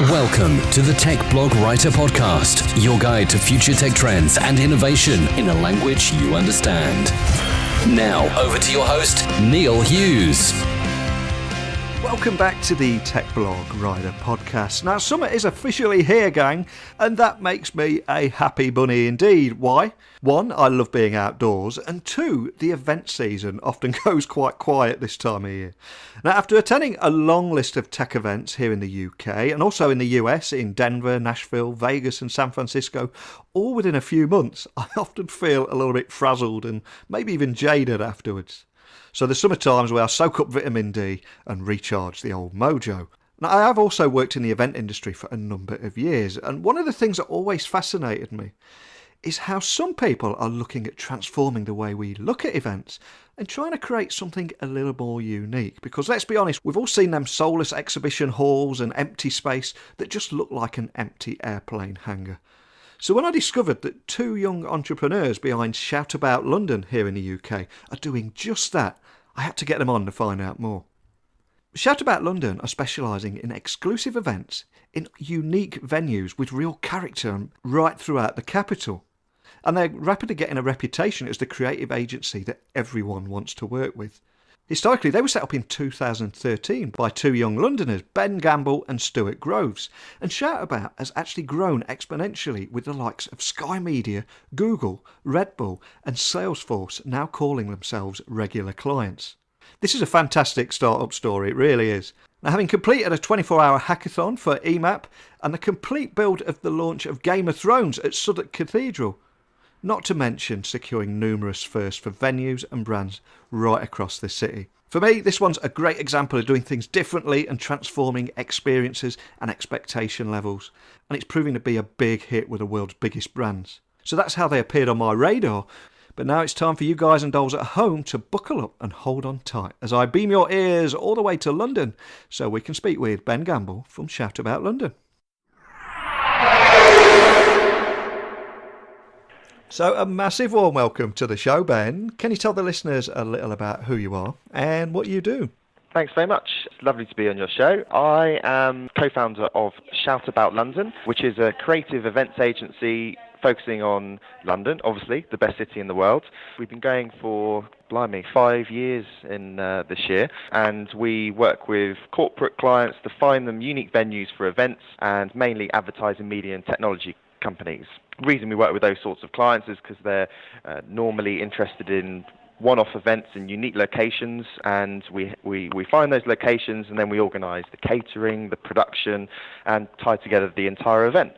Welcome to the Tech Blog Writer Podcast, your guide to future tech trends and innovation in a language you understand. Now, over to your host, Neil Hughes. Welcome back to the Tech Blog Writer Podcast. Now, summer is officially here, gang, and that makes me a happy bunny indeed. Why? One, I love being outdoors, and two, the event season often goes quite quiet this time of year. Now, after attending a long list of tech events here in the UK, and also in the US, in Denver, Nashville, Vegas and San Francisco, all within a few months, I often feel a little bit frazzled and maybe even jaded afterwards. So the summer times where I soak up vitamin D and recharge the old mojo. Now, I have also worked in the event industry for a number of years, and one of the things that always fascinated me is how some people are looking at transforming the way we look at events and trying to create something a little more unique. Because let's be honest, we've all seen them soulless exhibition halls and empty space that just look like an empty airplane hangar. So when I discovered that two young entrepreneurs behind Shout About London here in the UK are doing just that, I had to get them on to find out more. Shout About London are specialising in exclusive events in unique venues with real character right throughout the capital. And they're rapidly getting a reputation as the creative agency that everyone wants to work with. Historically, they were set up in 2013 by two young Londoners, Ben Gamble and Stuart Groves, and Shout About has actually grown exponentially with the likes of Sky Media, Google, Redbull and Salesforce now calling themselves regular clients. This is a fantastic startup story, it really is. Now, having completed a 24-hour hackathon for Emap and the complete build of the launch of Game of Thrones at Southwark Cathedral, not to mention securing numerous firsts for venues and brands right across the city. For me, this one's a great example of doing things differently and transforming experiences and expectation levels. And it's proving to be a big hit with the world's biggest brands. So that's how they appeared on my radar. But now it's time for you guys and dolls at home to buckle up and hold on tight as I beam your ears all the way to London so we can speak with Ben Gamble from Shout About London. So a massive warm welcome to the show, Ben. Can you tell the listeners a little about who you are and what you do? Thanks very much. It's lovely to be on your show. I am co-founder of Shout About London, which is a creative events agency focusing on London, obviously, the best city in the world. We've been going for, 5 years in this year, and we work with corporate clients to find them unique venues for events and mainly advertising, media and technology companies. The reason we work with those sorts of clients is because they're normally interested in one-off events in unique locations, and we find those locations and then we organise the catering, the production and tie together the entire event.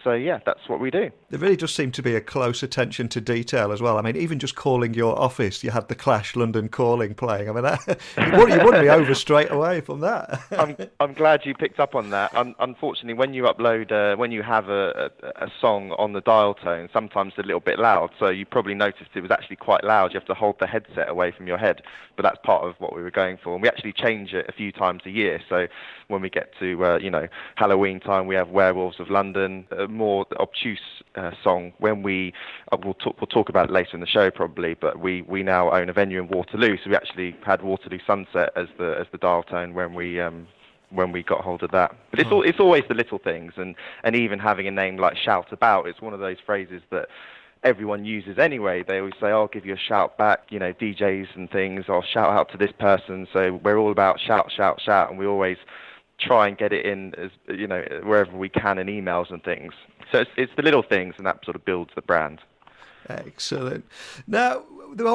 So yeah, that's what we do. There really does seem to be a close attention to detail as well. I mean, even just calling your office, you had the Clash London Calling playing. I mean, you wouldn't be over straight away from that. I'm glad you picked up on that. Unfortunately, when you upload, when you have a song on the dial tone, sometimes it's a little bit loud. So you probably noticed it was actually quite loud. You have to hold the headset away from your head. But that's part of what we were going for. And we actually change it a few times a year. So when we get to, Halloween time, we have Werewolves of London, a more obtuse song. When we'll talk about it later in the show probably, but we now own a venue in Waterloo, so we actually had Waterloo Sunset as the dial tone when we got hold of that. But it's always the little things, and even having a name like Shout About, it's one of those phrases that everyone uses anyway. They always say, I'll give you a shout back, DJs and things, I'll shout out to this person. So we're all about shout, shout, shout, and we always try and get it in as wherever we can in emails and things. So it's the little things, and that sort of builds the brand. Excellent. Now,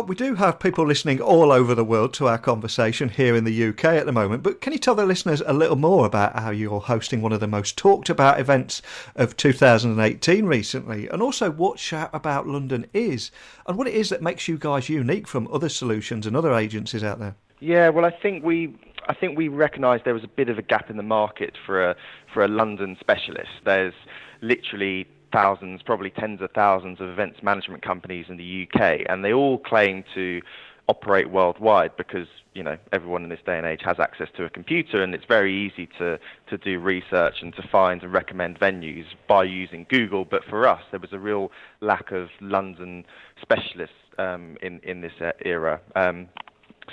we do have people listening all over the world to our conversation here in the UK at the moment, but can you tell the listeners a little more about how you're hosting one of the most talked about events of 2018 recently, and also what Shout About London is, and what it is that makes you guys unique from other solutions and other agencies out there? Yeah, well, I think we recognised there was a bit of a gap in the market for a London specialist. There's literally thousands, probably tens of thousands of events management companies in the UK, and they all claim to operate worldwide because, everyone in this day and age has access to a computer, and it's very easy to do research and to find and recommend venues by using Google. But for us, there was a real lack of London specialists in this era.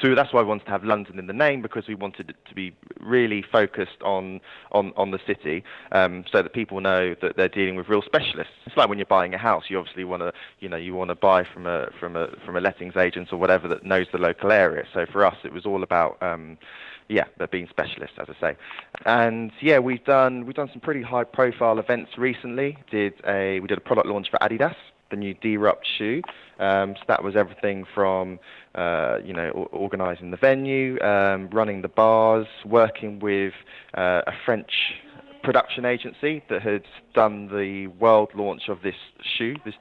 So that's why we wanted to have London in the name, because we wanted it to be really focused on the city, so that people know that they're dealing with real specialists. It's like when you're buying a house, you obviously want to buy from a lettings agent or whatever that knows the local area. So for us, it was all about they're being specialists, as I say. And we've done some pretty high profile events recently. We did a product launch for Adidas, the new D-Rupt shoe. So that was everything from organising the venue, running the bars, working with a French production agency that had done the world launch of this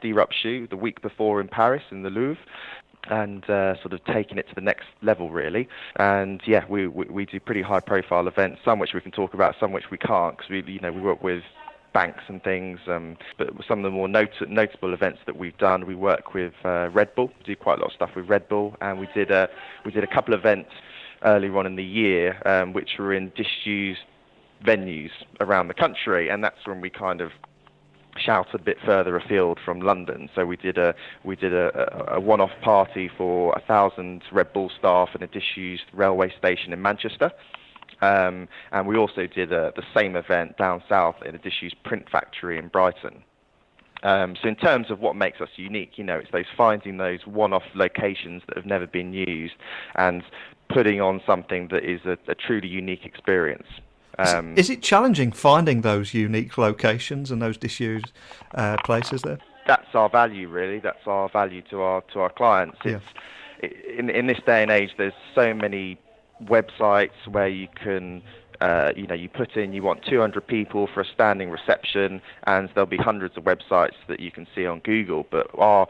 D-Rupt shoe, the week before in Paris in the Louvre, and sort of taking it to the next level, really. And we do pretty high profile events, some which we can talk about, some which we can't, because we work with banks and things, but some of the more notable events that we've done, we work with Redbull. We do quite a lot of stuff with Redbull, and we did a couple of events earlier on in the year, which were in disused venues around the country, and that's when we kind of shouted a bit further afield from London. So we did a one-off party for 1,000 Redbull staff in a disused railway station in Manchester. And we also did the same event down south in a disused print factory in Brighton. So in terms of what makes us unique, it's finding those one-off locations that have never been used and putting on something that is a truly unique experience. Is it challenging finding those unique locations and those disused places there? That's our value, really. That's our value to our clients. Yeah. In this day and age, there's so many websites where you can you put in you want 200 people for a standing reception, and there'll be hundreds of websites that you can see on Google. But our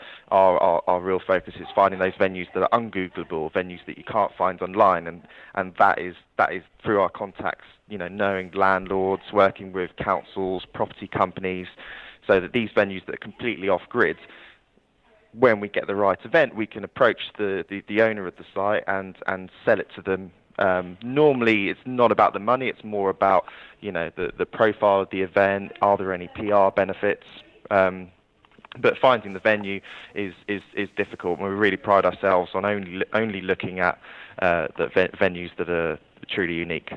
real focus is finding those venues that are ungoogleable, venues that you can't find online, and that is through our contacts, knowing landlords, working with councils, property companies, so that these venues that are completely off grid, when we get the right event, we can approach the owner of the site and sell it to them. Normally, it's not about the money; it's more about the profile of the event. Are there any PR benefits? But finding the venue is difficult. We really pride ourselves on only looking at the venues that are truly unique.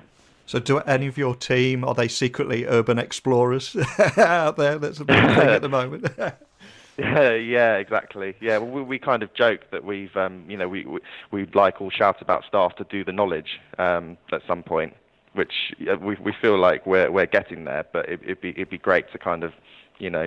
So do any of your team, are they secretly urban explorers out there? That's a big thing at the moment. Yeah, exactly. Yeah, well, we kind of joke that we'd like all Shout About staff to do the knowledge at some point, which we feel like we're getting there. But it'd be great to kind of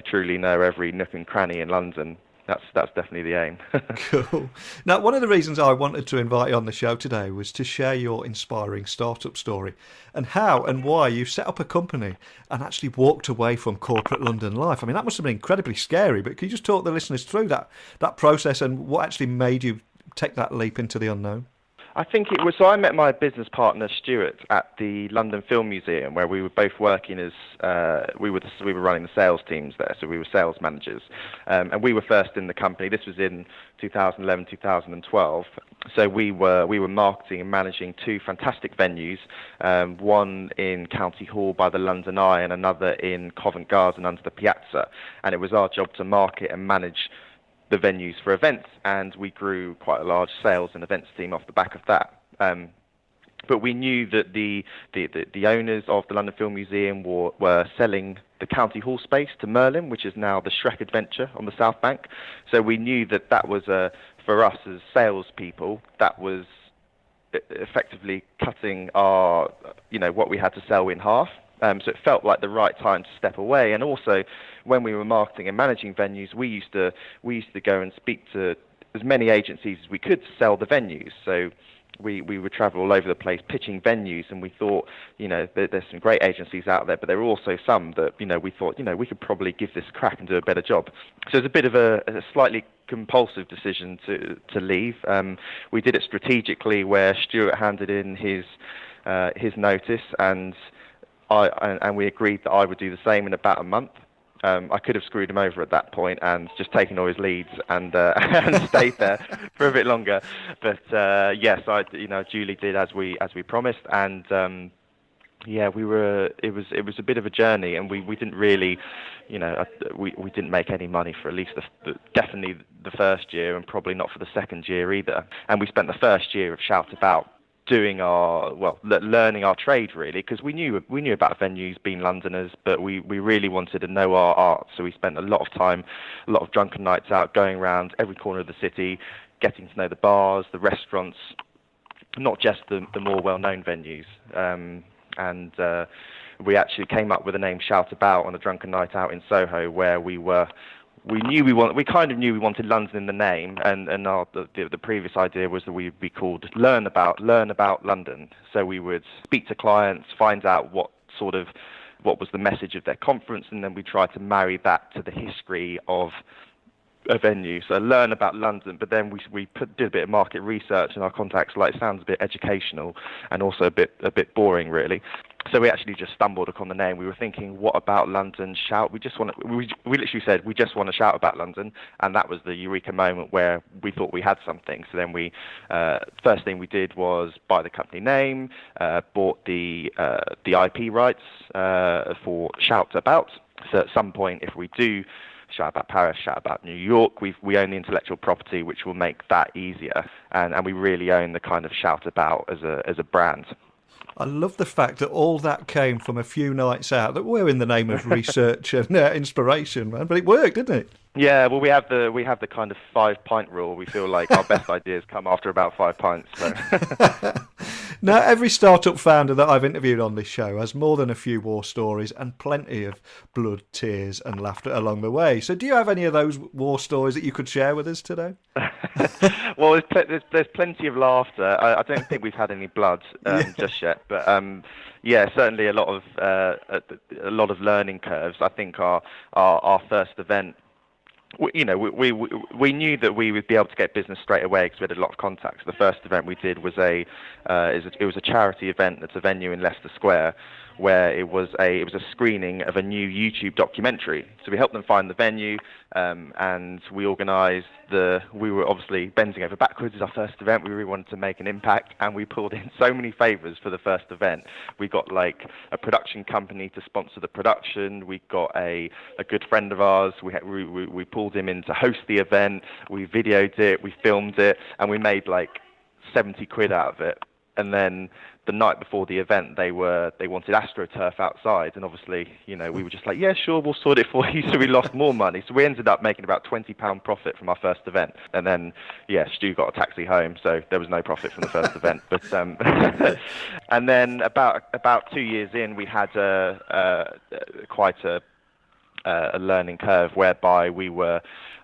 truly know every nook and cranny in London. That's definitely the aim. Cool. Now, one of the reasons I wanted to invite you on the show today was to share your inspiring startup story and how and why you set up a company and actually walked away from corporate London life. I mean, that must have been incredibly scary, but can you just talk the listeners through that process and what actually made you take that leap into the unknown? I think it was. So I met my business partner Stuart at the London Film Museum, where we were both working as we were running the sales teams there. So we were sales managers, and we were first in the company. This was in 2011, 2012. So we were marketing and managing two fantastic venues, one in County Hall by the London Eye and another in Covent Garden under the Piazza. And it was our job to market and manage the venues for events, and we grew quite a large sales and events team off the back of that. But we knew that the owners of the London Film Museum were selling the County Hall space to Merlin, which is now the Shrek Adventure on the South Bank. So we knew that was for us as salespeople, that was effectively cutting our what we had to sell in half. So it felt like the right time to step away. And also, when we were marketing and managing venues, we used to go and speak to as many agencies as we could to sell the venues. So we would travel all over the place pitching venues, and we thought, there's some great agencies out there, but there were also some that, we thought, we could probably give this a crack and do a better job. So it's a bit of a slightly compulsive decision to leave. We did it strategically, where Stuart handed in his notice, and we agreed that I would do the same in about a month. I could have screwed him over at that point and just taken all his leads and stayed there for a bit longer. But yes, I duly did as we promised, and Yeah, we were. It was a bit of a journey, and we didn't really, we didn't make any money for at least definitely the first year, and probably not for the second year either. And we spent the first year of Shout About doing learning our trade really, because we knew about venues, being Londoners, but we really wanted to know our art. So we spent a lot of time, a lot of drunken nights out, going around every corner of the city, getting to know the bars, the restaurants, not just the more well-known venues. And we actually came up with the name Shout About on a drunken night out in Soho, where we kind of knew we wanted London in the name, and the previous idea was that we'd be called Learn About London. So we would speak to clients, find out what was the message of their conference, and then we tried to marry that to the history of a venue. So Learn About London, but then we did a bit of market research, and our contacts sounds a bit educational and also a bit boring really. So we actually just stumbled upon the name. We were thinking, what about London? Shout. We literally said, we just want to shout about London, and that was the eureka moment where we thought we had something. So then first thing we did was buy the company name, bought the IP rights for Shout About. So at some point, if we do Shout About Paris, Shout About New York, we own the intellectual property, which will make that easier, and we really own the kind of Shout About as a brand. I love the fact that all that came from a few nights out that were in the name of research and inspiration, man. But it worked, didn't it? Yeah, well, we have the kind of 5-pint rule. We feel like our best ideas come after about 5 pints. So. Now, every startup founder that I've interviewed on this show has more than a few war stories and plenty of blood, tears and laughter along the way. So do you have any of those war stories that you could share with us today? Well, there's plenty of laughter. I don't think we've had any blood just yet, but yeah, certainly a lot of learning curves. I think our first event, we knew that we would be able to get business straight away because we had a lot of contacts. The first event we did was it was a charity event at a venue in Leicester Square, where it was a screening of a new YouTube documentary. So we helped them find the venue, and we organised we were obviously bending over backwards as our first event. We really wanted to make an impact, and we pulled in so many favours for the first event. We got a production company to sponsor the production. We got a good friend of ours. We pulled him in to host the event. We videoed it, we filmed it, and we made 70 quid out of it. And then the night before the event, they wanted AstroTurf outside, and obviously, we were just like, yeah, sure, we'll sort it for you. So we lost more money. So we ended up making about £20 profit from our first event, and then Stu got a taxi home, so there was no profit from the first event. But and then about 2 years in, we had quite a learning curve whereby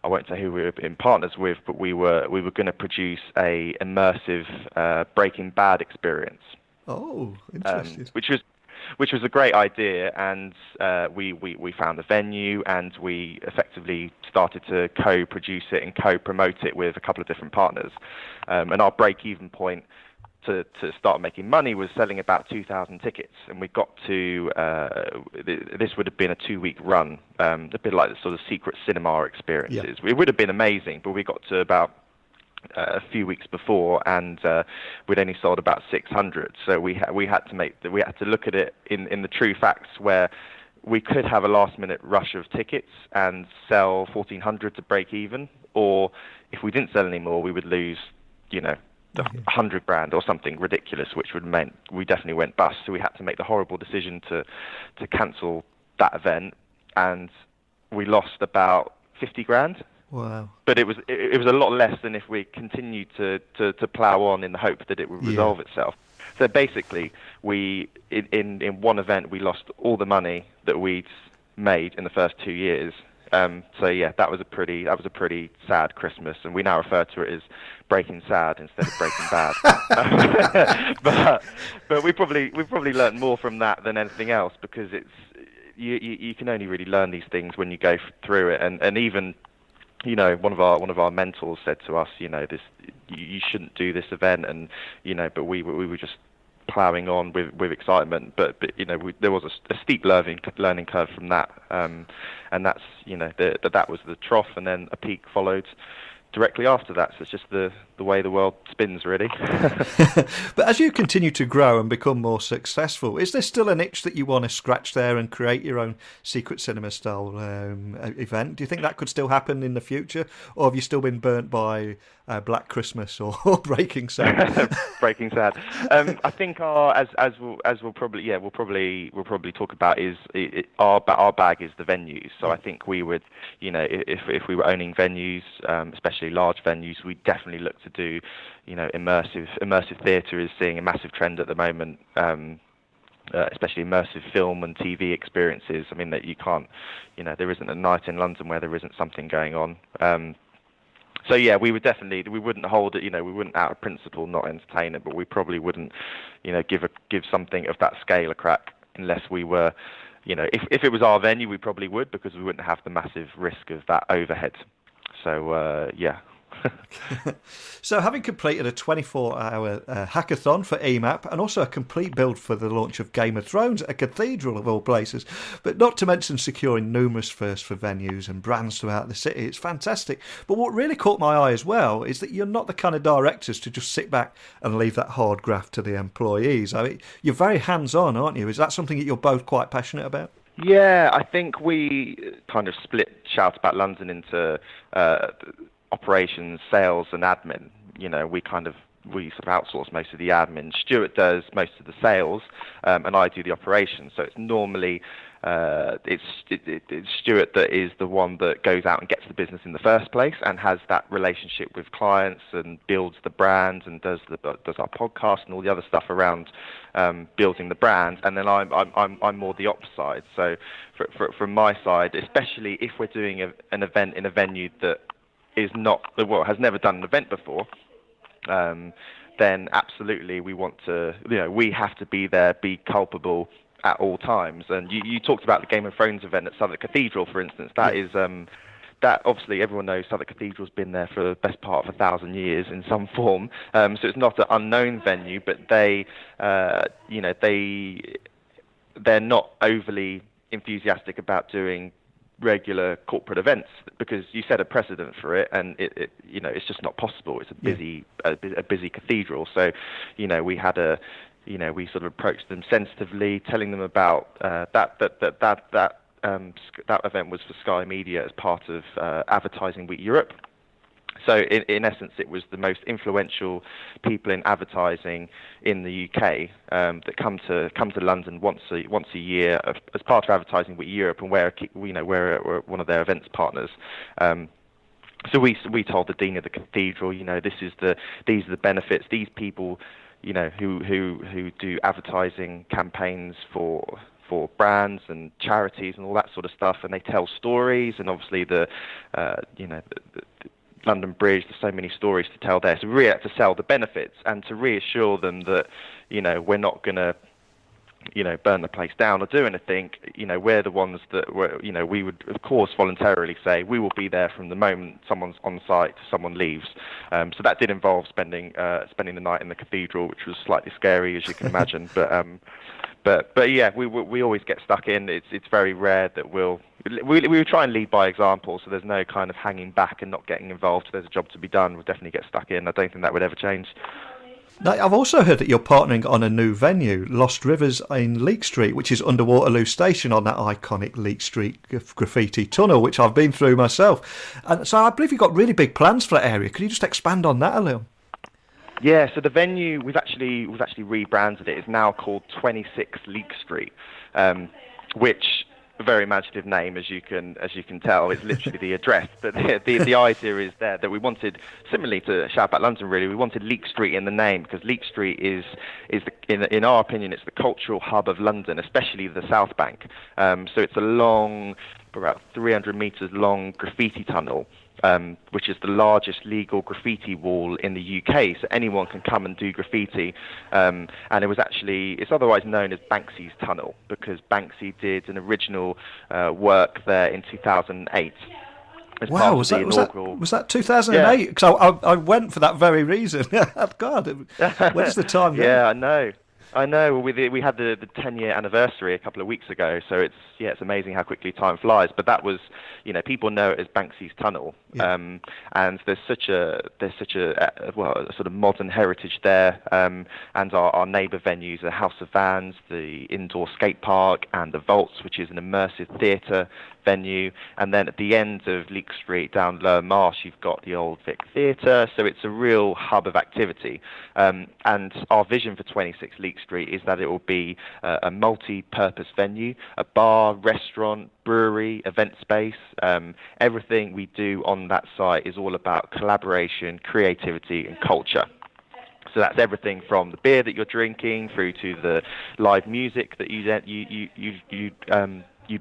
I won't say who we were in partners with, but we were going to produce a immersive Breaking Bad experience. Oh, interesting. Which was a great idea, and we found a venue, and we effectively started to co-produce it and co-promote it with a couple of different partners. And our break-even point to start making money was selling about 2,000 tickets, and we got to this would have been a 2-week run, a bit like the sort of secret cinema experiences. Yeah. It would have been amazing, but we got to about a few weeks before, and we'd only sold about 600. So we had to look at it in the true facts, where we could have a last-minute rush of tickets and sell 1,400 to break even, or if we didn't sell any more, we would lose, 100 grand or something ridiculous, which would mean we definitely went bust. So we had to make the horrible decision to cancel that event, and we lost about 50 grand. Wow. But it was a lot less than if we continued to plough on in the hope that it would resolve itself. So basically, in one event we lost all the money that we'd made in the first 2 years. So yeah, that was a pretty sad Christmas, and we now refer to it as Breaking Sad instead of Breaking Bad. but we probably learnt more from that than anything else, because it's you can only really learn these things when you go through it, and even one of our mentors said to us, you shouldn't do this event, and but we were just ploughing on with excitement, but there was a steep learning curve from that, and that's that was the trough, and then a peak followed directly after that. So it's just the way the world spins, really. But as you continue to grow and become more successful, is there still an itch that you want to scratch there and create your own secret cinema style event? Do you think that could still happen in the future, or have you still been burnt by Black Christmas or Breaking Sad? Breaking Sad. I think we'll probably talk about is our bag is the venues. So I think we would, if we were owning venues, especially large venues, we definitely look to do, immersive theatre is seeing a massive trend at the moment, especially immersive film and TV experiences. I mean, that you can't, there isn't a night in London where there isn't something going on. So yeah, we wouldn't hold it, we wouldn't out of principle not entertain it, but we probably wouldn't, give something of that scale a crack unless we were, if it was our venue, we probably would, because we wouldn't have the massive risk of that overhead. So yeah. So having completed a 24-hour hackathon for Emap and also a complete build for the launch of Game of Thrones at a cathedral of all places, but not to mention securing numerous firsts for venues and brands throughout the city, it's fantastic. But what really caught my eye as well is that you're not the kind of directors to just sit back and leave that hard graft to the employees. I mean, you're very hands-on, aren't you? Is that something that you're both quite passionate about? Yeah, I think we kind of split Shout About London into operations, sales, and admin. We sort of outsource most of the admin. Stuart does most of the sales, and I do the operations. So it's normally it's Stuart that is the one that goes out and gets the business in the first place and has that relationship with clients and builds the brand and does our podcast and all the other stuff around building the brand. And then I'm more the ops side. So from my side, especially if we're doing an event in a venue that has never done an event before, then absolutely we want to, we have to be there, be culpable at all times. And you talked about the Game of Thrones event at Southwark Cathedral, for instance. That is that obviously everyone knows Southwark Cathedral's been there for the best part of 1,000 years in some form. So it's not an unknown venue, but they're not overly enthusiastic about doing regular corporate events because you set a precedent for it, and it's just not possible. It's a busy cathedral. So, we had we sort of approached them sensitively, telling them about that event was for Sky Media as part of Advertising Week Europe. So in essence, it was the most influential people in advertising in the UK that come to London once a year as part of Advertising Week Europe, and we're one of their events partners. So we told the dean of the cathedral, these are the benefits. These people, who do advertising campaigns for brands and charities and all that sort of stuff, and they tell stories, and obviously the London Bridge, there's so many stories to tell there. So we really had to sell the benefits and to reassure them that, we're not going to, burn the place down or do anything. We're the ones that we would, of course, voluntarily say we will be there from the moment someone's on site to someone leaves. So that did involve spending the night in the cathedral, which was slightly scary, as you can imagine. But yeah, we always get stuck in. It's very rare that we try and lead by example, so there's no kind of hanging back and not getting involved. If there's a job to be done, we'll definitely get stuck in. I don't think that would ever change. Now, I've also heard that you're partnering on a new venue, Lost Rivers in Leek Street, which is under Waterloo Station on that iconic Leek Street graffiti tunnel, which I've been through myself. And so I believe you've got really big plans for that area. Could you just expand on that a little? Yeah, so the venue, we've actually rebranded it. It's now called 26 Leek Street, which a very imaginative name, as you can tell. It's literally the address. But the idea is there that we wanted, similarly to Shout About London, really, we wanted Leek Street in the name because Leek Street is in our opinion, it's the cultural hub of London, especially the South Bank. So it's a long, about 300 metres long graffiti tunnel. Which is the largest legal graffiti wall in the UK, so anyone can come and do graffiti. And it's otherwise known as Banksy's Tunnel because Banksy did an original work there in 2008. Wow, was that 2008? Because I went for that very reason. God, when does the time go? Yeah, I know. I know. We had the 10-year anniversary a couple of weeks ago, so it's amazing how quickly time flies. But that was, people know it as Banksy's Tunnel, and there's such a sort of modern heritage there, and our neighbour venues, the House of Vans, the indoor skate park, and the Vaults, which is an immersive theatre venue, and then at the end of Leek Street down Lower Marsh you've got the Old Vic Theatre, so it's a real hub of activity, and our vision for 26 Leek Street is that it will be a multi-purpose venue, a bar, restaurant, brewery, event space. Everything we do on that site is all about collaboration, creativity and culture. So that's everything from the beer that you're drinking through to the live music that you'd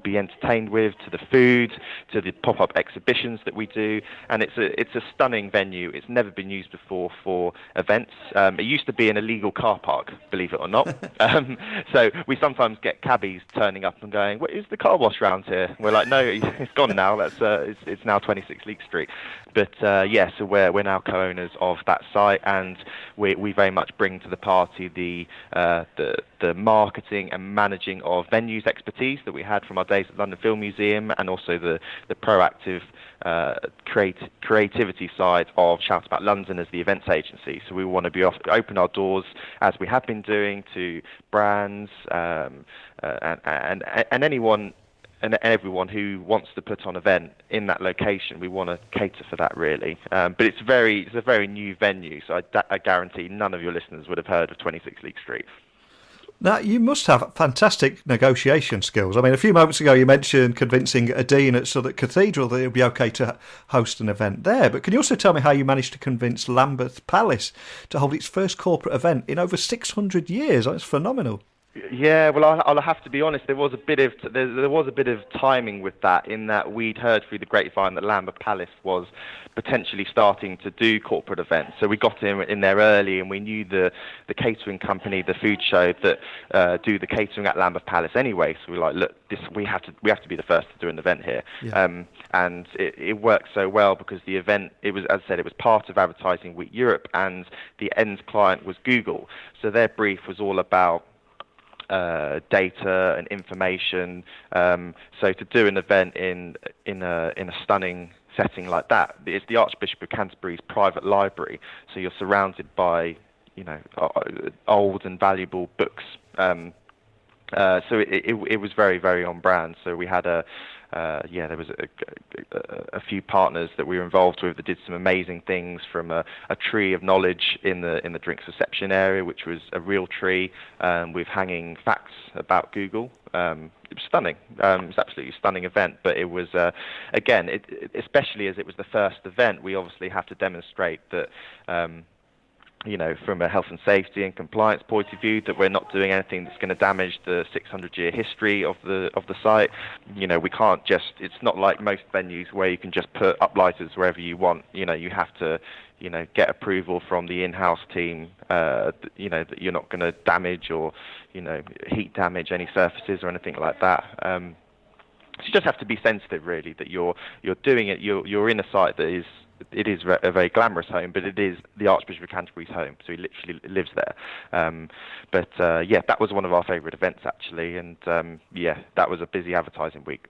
be entertained with, to the food, to the pop-up exhibitions that we do, and it's a stunning venue. It's never been used before for events. It used to be an illegal car park, believe it or not. So we sometimes get cabbies turning up and going, "What is the car wash round here?" We're like, "No, it's gone now. It's now 26 Leek Street." But so we're now co-owners of that site, and we very much bring to the party the marketing and managing of venues expertise that we had from our days at London Film Museum, and also the proactive creativity side of Shout About London as the events agency. So we want to be open our doors, as we have been doing, to brands and anyone and everyone who wants to put on an event in that location. We want to cater for that, really. But it's a very new venue, so I guarantee none of your listeners would have heard of 26 Leek Street. Now, you must have fantastic negotiation skills. I mean, a few moments ago you mentioned convincing a dean at Southwark Cathedral that it would be okay to host an event there. But can you also tell me how you managed to convince Lambeth Palace to hold its first corporate event in over 600 years? That's phenomenal. Yeah, well, I'll have to be honest. There was a bit of timing with that, in that we'd heard through the grapevine that Lambeth Palace was potentially starting to do corporate events. So we got in there early, and we knew the catering company, the food show that do the catering at Lambeth Palace anyway. So we were like, look, we have to be the first to do an event here. Yeah. And it worked so well because the event, it was, as I said, it was part of Advertising Week Europe, and the end client was Google. So their brief was all about data and information. So to do an event in a stunning setting like that, it's the Archbishop of Canterbury's private library. So you're surrounded by old and valuable books. So it was very, very on brand. So we had there was a few partners that we were involved with that did some amazing things, from a tree of knowledge in the drinks reception area, which was a real tree with hanging facts about Google. It was stunning. It was absolutely a stunning event. But it was, again, especially as it was the first event, we obviously have to demonstrate that from a health and safety and compliance point of view, that we're not doing anything that's going to damage the 600-year history of the site. We can't just, it's not like most venues where you can just put up lighters wherever you want. You have to, get approval from the in-house team, that you're not going to damage or, heat damage any surfaces or anything like that. So you just have to be sensitive, really, that you're doing it, you're in a site that is, it is a very glamorous home, but it is the Archbishop of Canterbury's home, so he literally lives there. But that was one of our favourite events, actually, and that was a busy advertising week.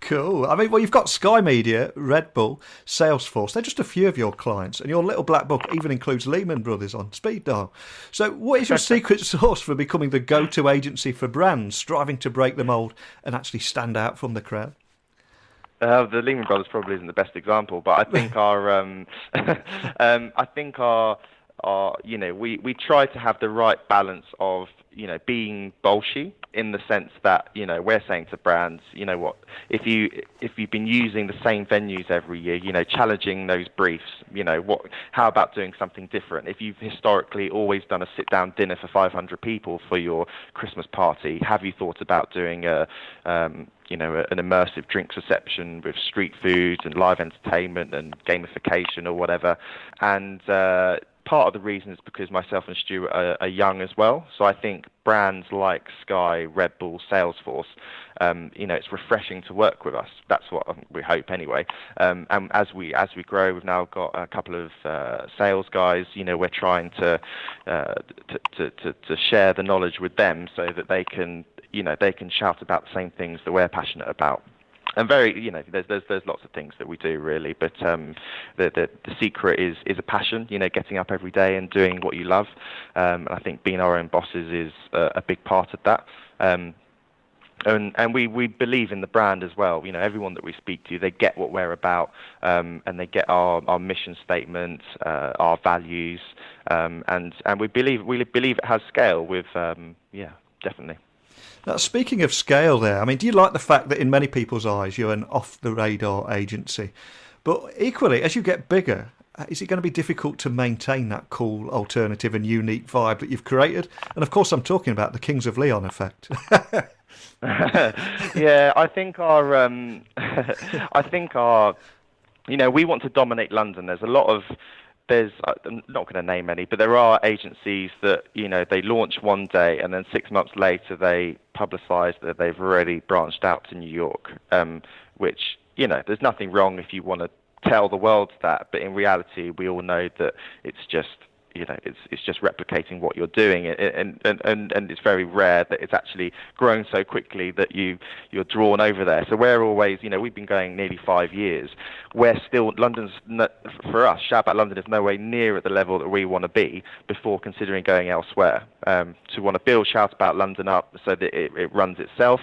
Cool. I mean, well, you've got Sky Media, Redbull, Salesforce. They're just a few of your clients, and your little black book even includes Lehman Brothers on speed dial. So what is your secret sauce for becoming the go-to agency for brands striving to break the mould and actually stand out from the crowd? The Lehman Brothers probably isn't the best example, but I think we try to have the right balance of, being bolshy, in the sense that, we're saying to brands, if you've been using the same venues every year, challenging those briefs, how about doing something different? If you've historically always done a sit-down dinner for 500 people for your Christmas party, have you thought about doing an immersive drinks reception with street food and live entertainment and gamification or whatever? And part of the reason is because myself and Stuart are young as well. So I think brands like Sky, Redbull, Salesforce, it's refreshing to work with us. That's what we hope anyway. And as we grow, we've now got a couple of sales guys. We're trying to share the knowledge with them so that they can shout about the same things that we're passionate about. And there's lots of things that we do really, but the secret is a passion. Getting up every day and doing what you love. And I think being our own bosses is a big part of that. And we believe in the brand as well. Everyone that we speak to, they get what we're about, and they get our mission statement, our values, and we believe it has scale. With definitely. Now, speaking of scale there, do you like the fact that in many people's eyes you're an off-the-radar agency? But equally, as you get bigger, is it going to be difficult to maintain that cool, alternative and unique vibe that you've created? And of course I'm talking about the Kings of Leon effect. Yeah, I think our we want to dominate London. I'm not going to name any, but there are agencies that, they launch one day and then 6 months later they publicise that they've already branched out to New York, which, there's nothing wrong if you want to tell the world that, but in reality we all know that it's just it's just replicating what you're doing, and it's very rare that it's actually growing so quickly that you're drawn over there. So we're always, we've been going nearly 5 years. We're still, for us, Shout About London is nowhere near at the level that we want to be before considering going elsewhere. To want to build Shout About London up so that it runs itself.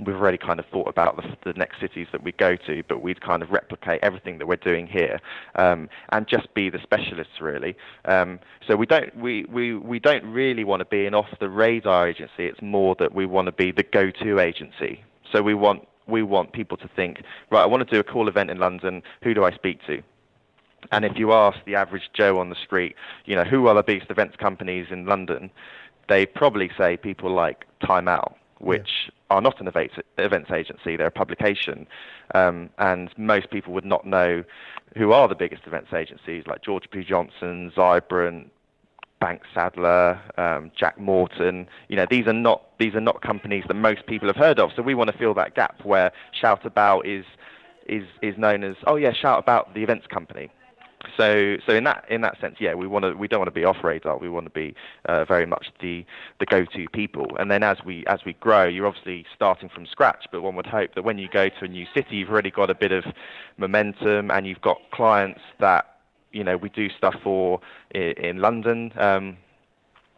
We've already kind of thought about the next cities that we go to, but we'd kind of replicate everything that we're doing here, and just be the specialists really. So we don't really want to be an off the radar agency. It's more that we want to be the go-to agency. So we want people to think, right, I want to do a cool event in London. Who do I speak to? And if you ask the average Joe on the street, who are the biggest events companies in London, they probably say people like Time Out, which are not an events agency, they're a publication. And most people would not know who are the biggest events agencies, like George P. Johnson, Zybrant, Bank Sadler, Jack Morton. These are not companies that most people have heard of. So we want to fill that gap where Shout About is known as, oh yeah, Shout About the events company. So in that sense, yeah, we don't want to be off radar. We want to be very much the go-to people. And then as we grow, you're obviously starting from scratch. But one would hope that when you go to a new city, you've already got a bit of momentum, and you've got clients that we do stuff for in London.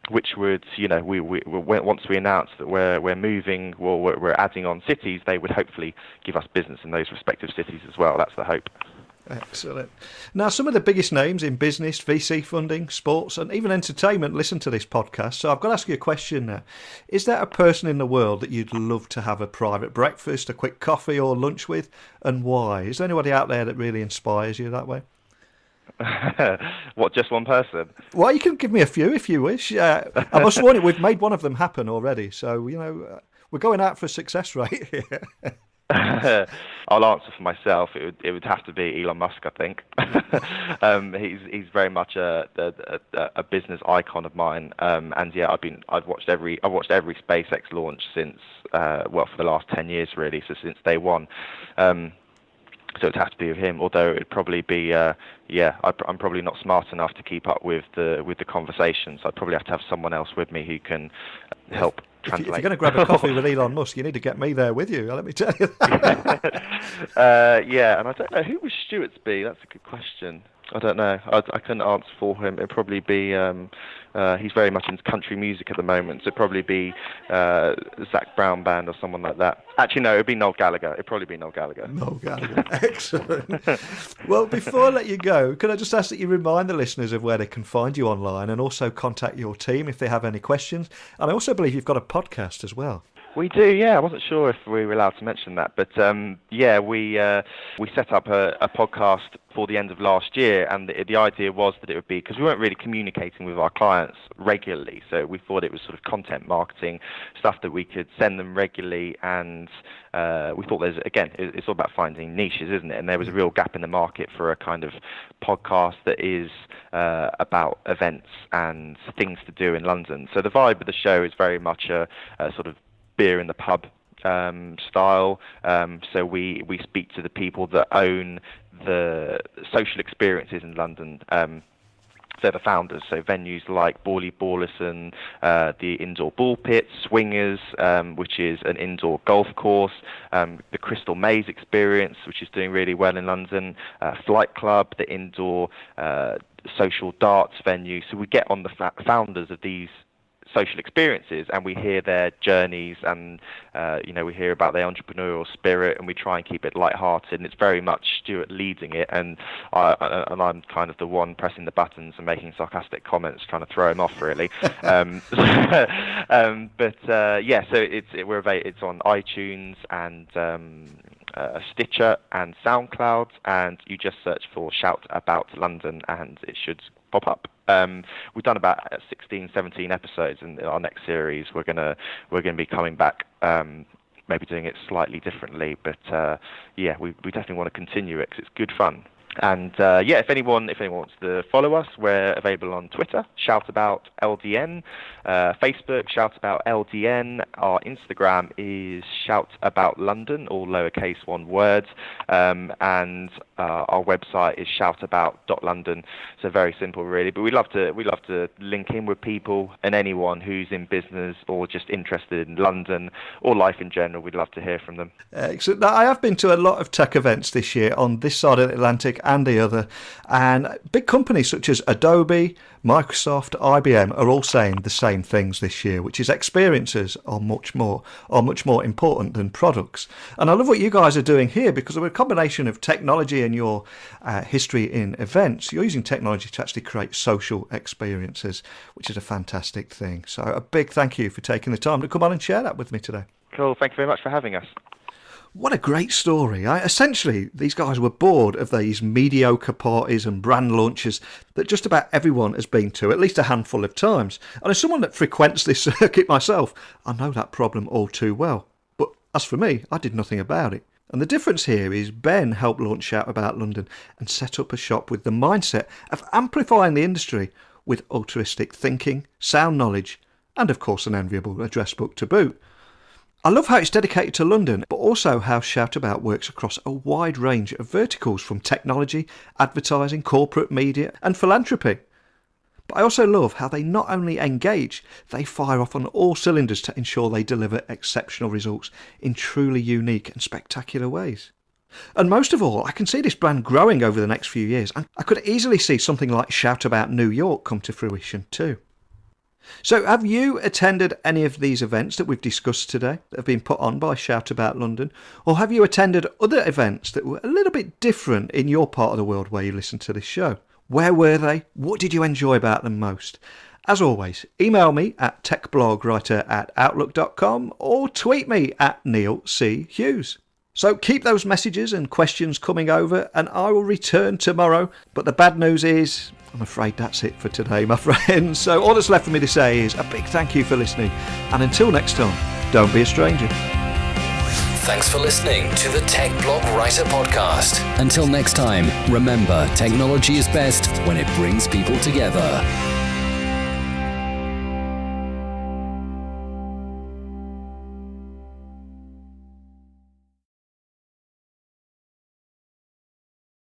Which would, we once we announce that we're moving, well, we're adding on cities, they would hopefully give us business in those respective cities as well. That's the hope. Excellent. Now, some of the biggest names in business, VC funding, sports, and even entertainment listen to this podcast. So I've got to ask you a question now. Is there a person in the world that you'd love to have a private breakfast, a quick coffee or lunch with, and why? Is there anybody out there that really inspires you that way? What, just one person? Well, you can give me a few if you wish. I must warn you, we've made one of them happen already. So, we're going out for success rate here. I'll answer for myself. It would have to be Elon Musk, I think. He's very much a business icon of mine. And yeah, I've watched every SpaceX launch since for the last 10 years really. So since day one. So it'd have to be with him. Although it'd probably be I'm probably not smart enough to keep up with the conversations. I'd probably have to have someone else with me who can help. If you're going to grab a coffee with Elon Musk, you need to get me there with you. Let me tell you that. Yeah, and I don't know, who would Stuart's be? That's a good question. I don't know. I couldn't answer for him. It'd probably be, he's very much into country music at the moment, so it'd probably be Zach Brown Band or someone like that. Actually, no, it'd be Noel Gallagher. It'd probably be Noel Gallagher. Noel Gallagher. Excellent. Well, before I let you go, could I just ask that you remind the listeners of where they can find you online and also contact your team if they have any questions? And I also believe you've got a podcast as well. We do, yeah. I wasn't sure if we were allowed to mention that, but we set up a podcast for the end of last year, and the idea was that it would be, because we weren't really communicating with our clients regularly, so we thought it was sort of content marketing, stuff that we could send them regularly, and we thought it's all about finding niches, isn't it? And there was a real gap in the market for a kind of podcast that is about events and things to do in London. So the vibe of the show is very much a sort of beer in the pub style. So we speak to the people that own the social experiences in London. So the founders, so venues like Borley Borlison, the indoor ball pit, Swingers, which is an indoor golf course, the Crystal Maze experience, which is doing really well in London, Flight Club, the indoor social darts venue. So we get on the founders of these social experiences, and we hear their journeys, and we hear about their entrepreneurial spirit, and we try and keep it light-hearted. And it's very much Stuart leading it, and I'm kind of the one pressing the buttons and making sarcastic comments, trying to throw him off, really. So it's on iTunes and Stitcher and SoundCloud, and you just search for Shout About London and it should pop up. We've done about 16, 17 episodes, and in our next series we're gonna be coming back, maybe doing it slightly differently, but we definitely want to continue it because it's good fun. And if anyone wants to follow us, we're available on Twitter, ShoutAboutLDN, Facebook, ShoutAboutLDN. Our Instagram is ShoutAboutLondon, all lowercase, one word, and our website is shoutabout.london. So very simple, really. But we love to link in with people and anyone who's in business or just interested in London or life in general. We'd love to hear from them. Excellent. Now, I have been to a lot of tech events this year on this side of the Atlantic and the other, and big companies such as Adobe, Microsoft, IBM are all saying the same things this year, which is experiences are much more important than products. And I love what you guys are doing here, because of a combination of technology and your history in events. You're using technology to actually create social experiences, which is a fantastic thing. So a big thank you for taking the time to come on and share that with me today. Cool. Thank you very much for having us. What a great story. Essentially, these guys were bored of these mediocre parties and brand launches that just about everyone has been to at least a handful of times. And as someone that frequents this circuit myself, I know that problem all too well. But as for me, I did nothing about it. And the difference here is Ben helped launch Shout About London and set up a shop with the mindset of amplifying the industry with altruistic thinking, sound knowledge, and of course an enviable address book to boot. I love how it's dedicated to London, but also how Shout About works across a wide range of verticals, from technology, advertising, corporate media and philanthropy. But I also love how they not only engage, they fire off on all cylinders to ensure they deliver exceptional results in truly unique and spectacular ways. And most of all, I can see this brand growing over the next few years, and I could easily see something like Shout About New York come to fruition too. So have you attended any of these events that we've discussed today that have been put on by Shout About London? Or have you attended other events that were a little bit different in your part of the world where you listen to this show? Where were they? What did you enjoy about them most? As always, email me at techblogwriter@outlook.com or tweet me at Neil C. Hughes. So keep those messages and questions coming over, and I will return tomorrow. But the bad news is, I'm afraid that's it for today, my friends. So all that's left for me to say is a big thank you for listening. And until next time, don't be a stranger. Thanks for listening to the Tech Blog Writer Podcast. Until next time, remember, technology is best when it brings people together.